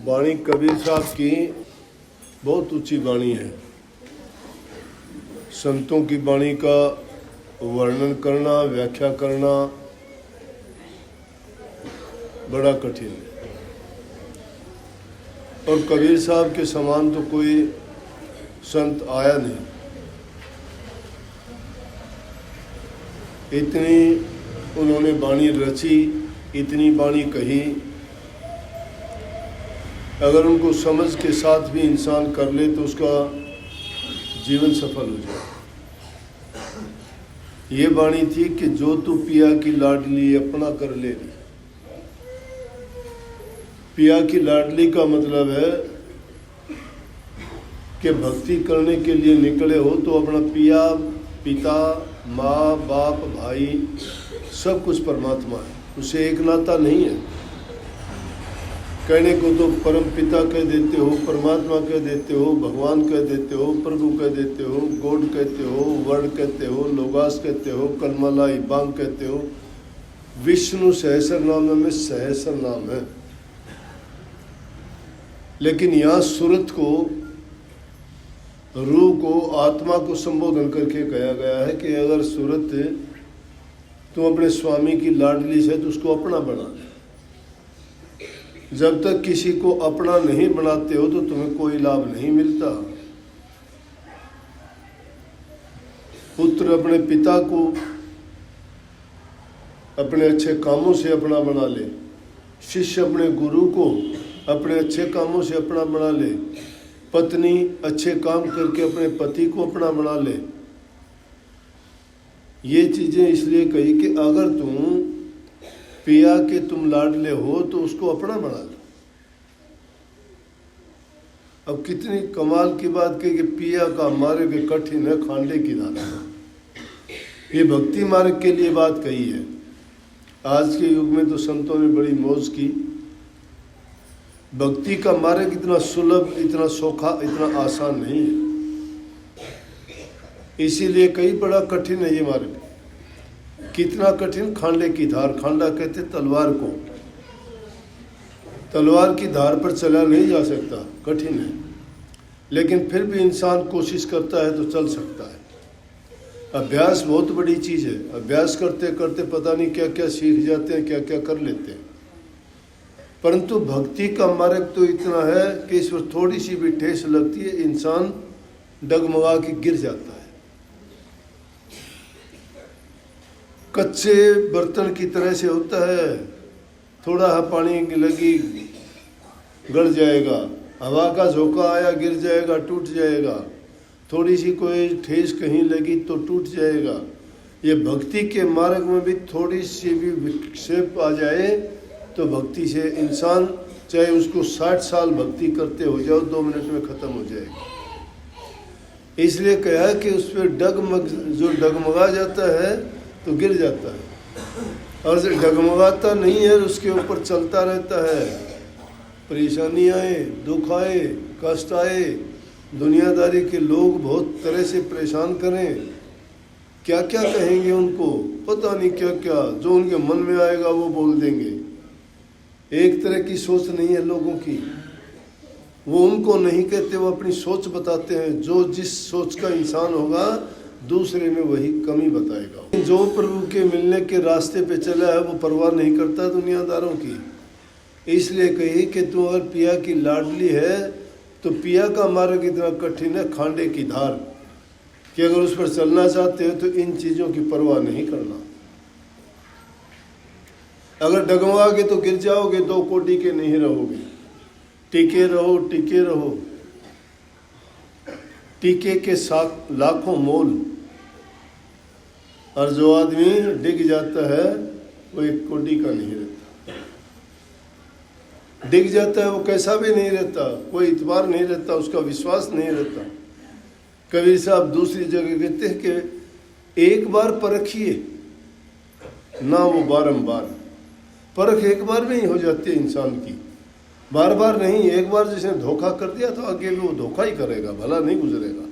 वाणी कबीर साहब की बहुत ऊंची वाणी है। संतों की वाणी का वर्णन करना, व्याख्या करना बड़ा कठिन है। और कबीर साहब के समान तो कोई संत आया नहीं। इतनी उन्होंने वाणी रची, इतनी वाणी कही, अगर उनको समझ के साथ भी इंसान कर ले तो उसका जीवन सफल हो जाए। ये वाणी थी कि जो तू पिया की लाडली अपना कर ले। पिया की लाडली का मतलब है कि भक्ति करने के लिए निकले हो तो अपना पिया, पिता, माँ, बाप, भाई सब कुछ परमात्मा है, उसे एक नाता नहीं है। कहने को तो परम पिता कह देते हो, परमात्मा कह देते हो, भगवान कह देते हो, प्रभु कह देते हो, गॉड कहते हो, वर्ड कहते हो, लोगास कहते हो, कलमला इबांग कहते हो। विष्णु सहस्र नाम में सहस्र नाम है। लेकिन यहाँ सूरत को, रूह को, आत्मा को संबोधन करके कहा गया है कि अगर सूरत तुम अपने स्वामी की लाडली से तो उसको अपना बना ले। जब तक किसी को अपना नहीं बनाते हो तो तुम्हें कोई लाभ नहीं मिलता। पुत्र अपने पिता को अपने अच्छे कामों से अपना बना ले, शिष्य अपने गुरु को अपने अच्छे कामों से अपना बना ले, पत्नी अच्छे काम करके अपने पति को अपना बना ले। ये चीजें इसलिए कही कि अगर तुम पिया के तुम लाडले हो तो उसको अपना बना लो। अब कितनी कमाल की बात कही कि पिया का मार्ग कठिन है, खांडे की धारा। ये भक्ति मार्ग के लिए बात कही है। आज के युग में तो संतों ने बड़ी मौज की। भक्ति का मार्ग इतना सुलभ, इतना सौखा, इतना आसान नहीं है। इसीलिए कई बड़ा कठिन है ये मार्ग। कितना कठिन? खांडे की धार। खांडा कहते तलवार को। तलवार की धार पर चला नहीं जा सकता, कठिन है। लेकिन फिर भी इंसान कोशिश करता है तो चल सकता है। अभ्यास बहुत बड़ी चीज है। अभ्यास करते करते पता नहीं क्या क्या सीख जाते हैं, क्या क्या कर लेते हैं। परंतु भक्ति का मार्ग तो इतना है कि इस पर थोड़ी सी भी ठेस लगती है, इंसान डगमगा के गिर जाता है। कच्चे बर्तन की तरह से होता है। थोड़ा पानी लगी गड़ जाएगा, हवा का झोंका आया गिर जाएगा, टूट जाएगा। थोड़ी सी कोई ठेस कहीं लगी तो टूट जाएगा। ये भक्ति के मार्ग में भी थोड़ी सी भी विक्षेप आ जाए तो भक्ति से इंसान, चाहे उसको 60 साल भक्ति करते हो जाओ, 2 मिनट में खत्म हो जाएगा। इसलिए कहा कि उस पर जो डगमगा जाता है तो गिर जाता है, और जो डगमगाता नहीं है उसके ऊपर चलता रहता है। परेशानी आए, दुख आए, कष्ट आए, दुनियादारी के लोग बहुत तरह से परेशान करें, क्या क्या कहेंगे उनको, पता नहीं क्या क्या, जो उनके मन में आएगा वो बोल देंगे। एक तरह की सोच नहीं है लोगों की। वो उनको नहीं कहते, वो अपनी सोच बताते हैं। जो जिस सोच का इंसान होगा दूसरे में वही कमी बताएगा। जो प्रभु के मिलने के रास्ते पे चला है वो परवाह नहीं करता दुनियादारों की। इसलिए कही कि तू अगर पिया की लाडली है तो पिया का मार्ग इतना कठिन है, खांडे की धार, कि अगर उस पर चलना चाहते हो तो इन चीजों की परवाह नहीं करना। अगर डगमगाओगे तो गिर जाओगे, 2 कोटि के नहीं रहोगे। टिके रहो, टिके रहो। टीके के साथ लाखों मोल। और जो आदमी डिग जाता है वो 1 कोटि का नहीं रहता। डिग जाता है वो कैसा भी नहीं रहता, कोई इतबार नहीं रहता, उसका विश्वास नहीं रहता। कबीर साहब दूसरी जगह कहते हैं कि एक बार परखिए ना वो बारंबार। परख एक बार में ही हो जाती है इंसान की, बार बार नहीं। एक बार जिसने धोखा कर दिया तो आगे भी वो धोखा ही करेगा, भला नहीं गुजरेगा।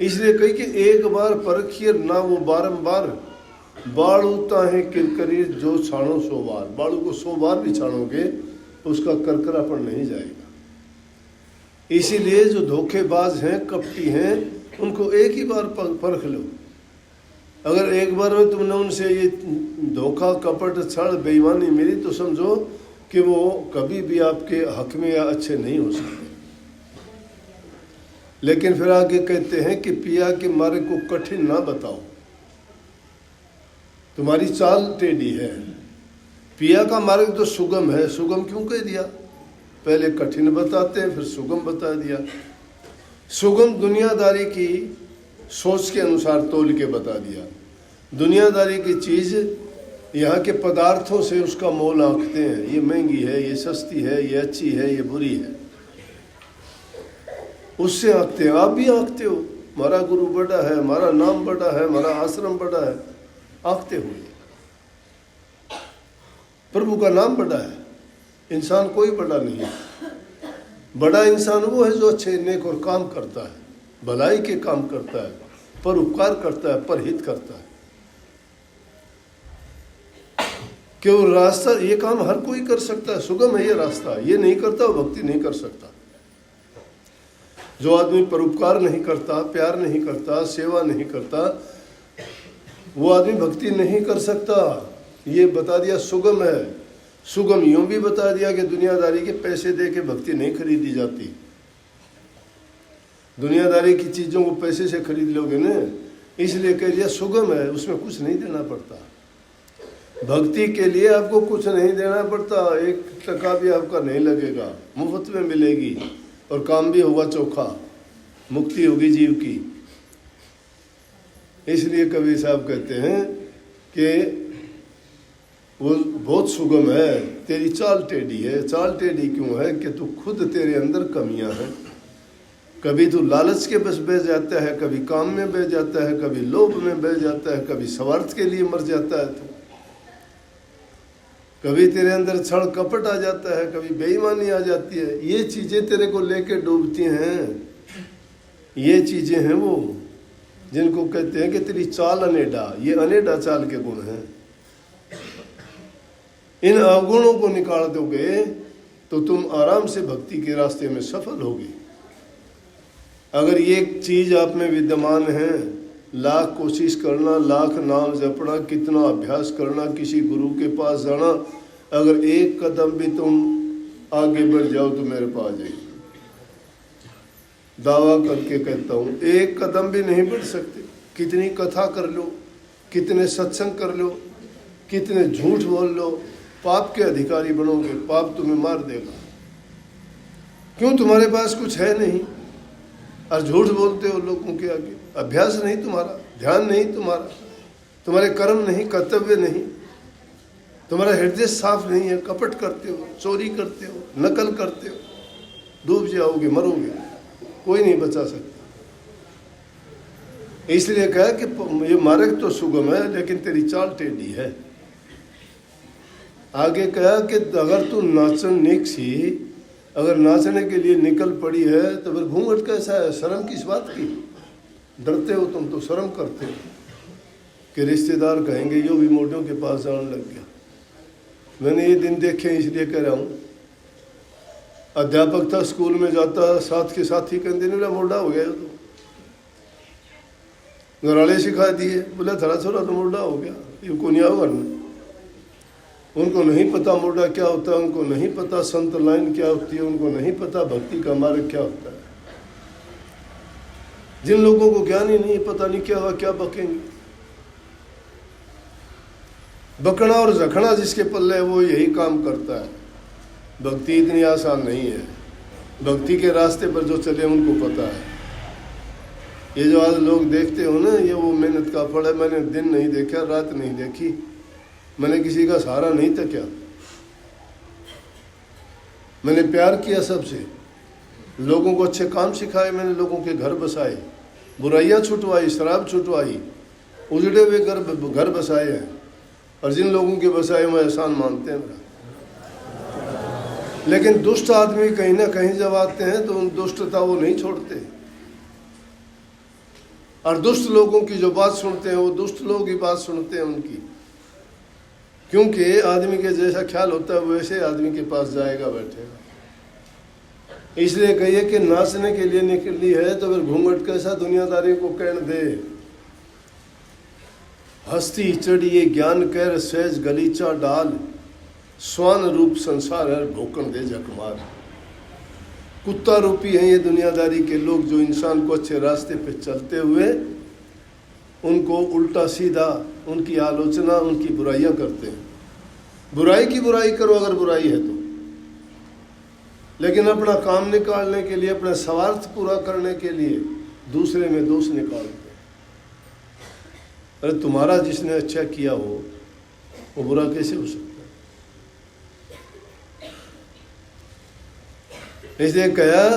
इसलिए कही कि एक बार परखिए ना वो बारंबार। बाड़ू ताहे किरकरी जो छाणो 100 बार। बाड़ू को 100 बार भी छाणोगे उसका करकरापन नहीं जाएगा। इसीलिए जो धोखेबाज हैं, कपटी हैं, उनको एक ही बार परख लो। अगर एक बार में तुमने उनसे ये धोखा, कपट, छल, बेईमानी मिली तो समझो कि वो कभी भी आपके हक में या अच्छे नहीं हो सकते। लेकिन फिर आगे कहते हैं कि पिया के मार्ग को कठिन ना बताओ, तुम्हारी चाल टेढ़ी है। पिया का मार्ग तो सुगम है। सुगम क्यों कह दिया? पहले कठिन बताते हैं, फिर सुगम बता दिया। सुगम दुनियादारी की सोच के अनुसार तोल के बता दिया। दुनियादारी की चीज़ यहाँ के पदार्थों से उसका मोल आंकते हैं, ये महंगी है, ये सस्ती है, ये अच्छी है, ये बुरी है, उससे आंकते हैं। आप भी आंकते हो, हमारा गुरु बड़ा है, हमारा नाम बड़ा है, हमारा आश्रम बड़ा है, आंकते हुए। प्रभु का नाम बड़ा है, इंसान कोई बड़ा नहीं है। बड़ा इंसान वो है जो अच्छे नेक और काम करता है, भलाई के काम करता है, परोपकार करता है, परहित करता है। केवल रास्ता, ये काम हर कोई कर सकता है, सुगम है ये रास्ता। ये नहीं करता वो भक्ति नहीं कर सकता। जो आदमी परोपकार नहीं करता, प्यार नहीं करता, सेवा नहीं करता, वो आदमी भक्ति नहीं कर सकता। ये बता दिया सुगम है। सुगम यूं भी बता दिया कि दुनियादारी के पैसे दे के भक्ति नहीं खरीदी जाती। दुनियादारी की चीज़ों को पैसे से खरीद लोगे ना, इसलिए कह दिया सुगम है, उसमें कुछ नहीं देना पड़ता। भक्ति के लिए आपको कुछ नहीं देना पड़ता, 1 टका भी आपका नहीं लगेगा, मुफ्त में मिलेगी और काम भी होगा चोखा, मुक्ति होगी जीव की। इसलिए कबीर साहब कहते हैं कि वो बहुत सुगम है, तेरी चाल टेढ़ी है। चाल टेढ़ी क्यों है? कि तू खुद, तेरे अंदर कमियां हैं। कभी तू लालच के बस बह जाता है, कभी काम में बह जाता है, कभी लोभ में बह जाता है, कभी स्वार्थ के लिए मर जाता है तू, कभी तेरे अंदर छल कपट आ जाता है, कभी बेईमानी आ जाती है। ये चीज़ें तेरे को लेके डूबती हैं। ये चीज़ें हैं वो जिनको कहते हैं कि तेरी चाल अनेडा। ये अनेडा चाल के गुण हैं। इन अवगुणों को निकाल दोगे तो तुम आराम से भक्ति के रास्ते में सफल होगे। अगर ये चीज़ आप में विद्यमान है, लाख कोशिश करना, लाख नाम जपना, कितना अभ्यास करना, किसी गुरु के पास जाना, अगर एक कदम भी तुम आगे बढ़ जाओ तो मेरे पास जाइए। दावा करके कहता हूँ, एक कदम भी नहीं बढ़ सकते। कितनी कथा कर लो, कितने सत्संग कर लो, कितने झूठ बोल लो, पाप के अधिकारी बनोगे। पाप तुम्हें मार देगा। क्यों? तुम्हारे पास कुछ है नहीं और झूठ बोलते हो लोगों के आगे। अभ्यास नहीं तुम्हारा, ध्यान नहीं तुम्हारा, तुम्हारे कर्म नहीं, कर्तव्य नहीं, तुम्हारा हृदय साफ नहीं है, कपट करते हो, चोरी करते हो, नकल करते हो, डूब जाओगे, मरोगे, कोई नहीं बचा सकता। इसलिए कहा कि ये मार्ग तो सुगम है लेकिन तेरी चाल टेढ़ी है। आगे कहा कि अगर तू नाचन सी, अगर नाचने के लिए निकल पड़ी है तो फिर घूंघट कैसा है? शर्म किस बात की? डरते हो तुम तो, शर्म करते हो कि रिश्तेदार कहेंगे यो भी मोटियों के पास जाने लग गया। मैंने ये दिन देखे इसलिए कह रहा हूँ। अध्यापक था, स्कूल में जाता, साथ के साथ ही कहते नहीं मोटा हो गया तो घराले सिखा दिए, बोला थोड़ा थोड़ा तो मोटा हो गया, ये को नहीं आओ करना। उनको नहीं पता मोटा क्या होता है, उनको नहीं पता संत लाइन क्या होती है, उनको नहीं पता भक्ति का मार्ग क्या होता है। जिन लोगों को ज्ञान ही नहीं, पता नहीं क्या हुआ, क्या बकेंगे। बकना और जखना जिसके पल्ले है वो यही काम करता है। भक्ति इतनी आसान नहीं है। भक्ति के रास्ते पर जो चले उनको पता है। ये जो आज लोग देखते हो ना, ये वो मेहनत का फल है। मैंने दिन नहीं देखा, रात नहीं देखी, मैंने किसी का सहारा नहीं था क्या। मैंने प्यार किया सबसे, लोगों को अच्छे काम सिखाए, मैंने लोगों के घर बसाए, बुराइयां छुटवाई, शराब छुटवाई, उजड़े हुए घर बसाए हैं। और जिन लोगों के बसाए वो एहसान मानते हैं मेरा। लेकिन दुष्ट आदमी कहीं ना कहीं जब आते हैं तो उन दुष्टता वो नहीं छोड़ते। और दुष्ट लोगों की जो बात सुनते हैं वो दुष्ट लोग ही बात सुनते हैं उनकी। क्योंकि आदमी के जैसा ख्याल होता है वैसे आदमी के पास जाएगा, बैठेगा। इसलिए कहिए कि नाचने के लिए निकली है तो फिर घूंघट कैसा दुनियादारी को कहने दे। हस्ती चढ़िए ज्ञान कर सहज गलीचा डाल, स्वान रूप संसार है भोकन दे जकमार। कुत्ता रूपी हैं ये दुनियादारी के लोग, जो इंसान को अच्छे रास्ते पे चलते हुए उनको उल्टा सीधा उनकी आलोचना, उनकी बुराइयां करते हैं। बुराई की बुराई करो अगर बुराई है तो, लेकिन अपना काम निकालने के लिए, अपना स्वार्थ पूरा करने के लिए दूसरे में दोष निकालते हैं। अरे तुम्हारा जिसने अच्छा किया हो वो बुरा कैसे हो सकता है? इसलिए कहा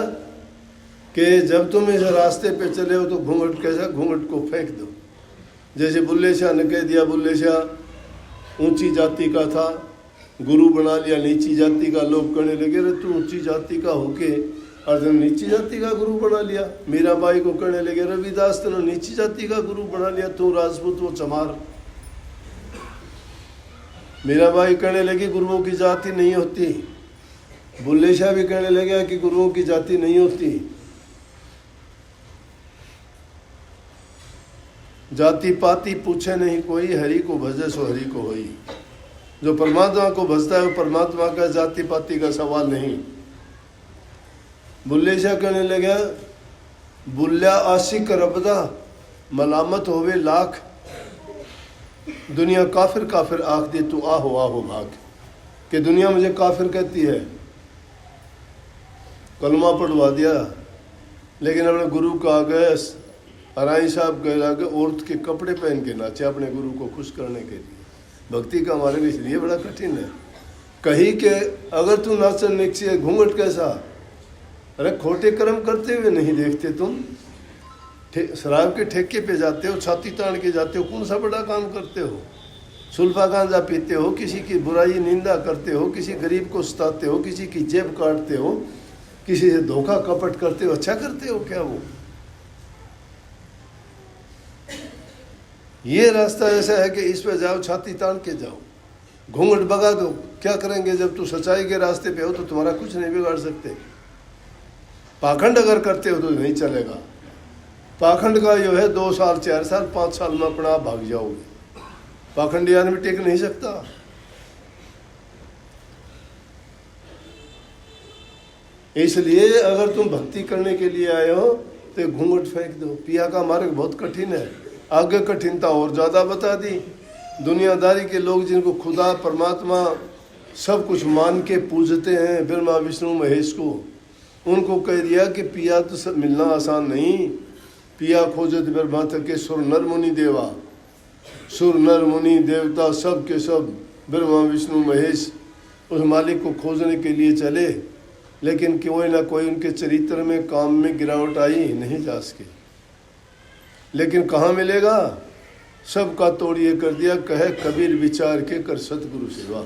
कि जब तुम इस रास्ते पे चले हो तो घूंघट कैसा, घूंघट को फेंक दो। जैसे बुल्ले शाह ने कह दिया, बुल्ले शाह ऊंची जाति का था, गुरु बना लिया नीची जाति का। लोग कहने लगे अरे तू ऊंची जाति का होके अर्जुन नीची जाति का गुरु बना लिया। मीराबाई को कहने लगे रविदास ने नीची जाति का गुरु बना लिया, तू राजपूत वो चमार। मीराबाई कहने लगी गुरुओं की जाति नहीं होती। बुल्ले शाह भी कहने लगे कि गुरुओं की जाति नहीं होती। जाति पाति पूछे नहीं कोई, हरि को भजे सो हरि को होई। जो परमात्मा को भजता है वो परमात्मा का, जाति पाति का सवाल नहीं। बुल्ले शाह कहने लगा बुल्ला आशिक रबदा मलामत होवे लाख, दुनिया काफिर काफिर आख दे तू आहो आहो भाग। कि दुनिया मुझे काफिर कहती है, कलमा पढ़वा दिया, लेकिन अपने गुरु का आगे अराई साहब के आगे औरत के कपड़े पहन के नाचे अपने गुरु को खुश करने के लिए। भक्ति का हमारे इसलिए बड़ा कठिन है। कहीं के अगर तू नाचन निकसी घूंघट कैसा, अरे खोटे कर्म करते हुए नहीं देखते तुम। शराब के ठेके पे जाते हो, छाती तान के जाते हो, कौन सा बड़ा काम करते हो। सुल्फा गांजा पीते हो, किसी की बुराई निंदा करते हो, किसी गरीब को सताते हो, किसी की जेब काटते हो, किसी से धोखा कपट करते हो। अच्छा करते हो क्या वो? ये रास्ता ऐसा है कि इस पे जाओ, छाती तान के जाओ, घूंघट भगा दो। क्या करेंगे? जब तू सच्चाई के रास्ते पे हो तो तुम्हारा कुछ नहीं बिगाड़ सकते। पाखंड अगर करते हो तो नहीं चलेगा। पाखंड का जो है 2 साल 4 साल 5 साल में अपना आप भाग जाओगे। पाखंडी आदमी टिक नहीं सकता। इसलिए अगर तुम भक्ति करने के लिए आए हो तो घूंघट फेंक दो। पिया का मार्ग बहुत कठिन है, आगे कठिनता और ज़्यादा बता दी। दुनियादारी के लोग जिनको खुदा परमात्मा सब कुछ मान के पूजते हैं, ब्रह्मा विष्णु महेश को, उनको कह दिया कि पिया तो सब मिलना आसान नहीं। पिया खोजत ब्रह्मा थके सुर नर मुनि देवा। सुर नर मुनि देवता सब के सब ब्रह्मा विष्णु महेश उस मालिक को खोजने के लिए चले, लेकिन कोई ना कोई उनके चरित्र में काम में गिरावट आई, नहीं जा सके। लेकिन कहाँ मिलेगा? सबका तोड़िए कर दिया, कहे कबीर विचार के कर सतगुरु सेवा।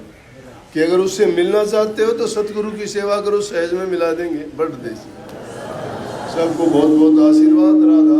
कि अगर उससे मिलना चाहते हो तो सतगुरु की सेवा करो, सहज में मिला देंगे। बड़ देसी सबको बहुत बहुत आशीर्वाद। राधा